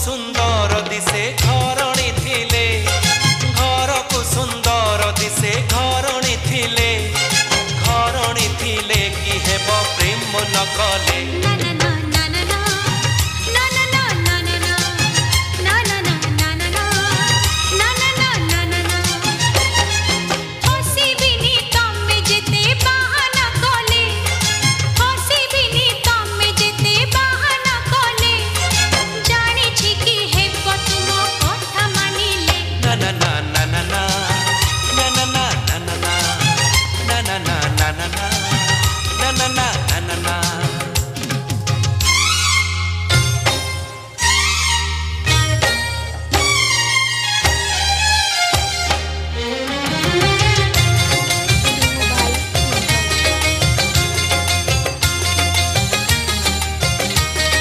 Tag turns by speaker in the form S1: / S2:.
S1: सुंदर दिसे घरणी थिले घर को सुंदर दिसे घरणी थिले कि हेब प्रेम न कले।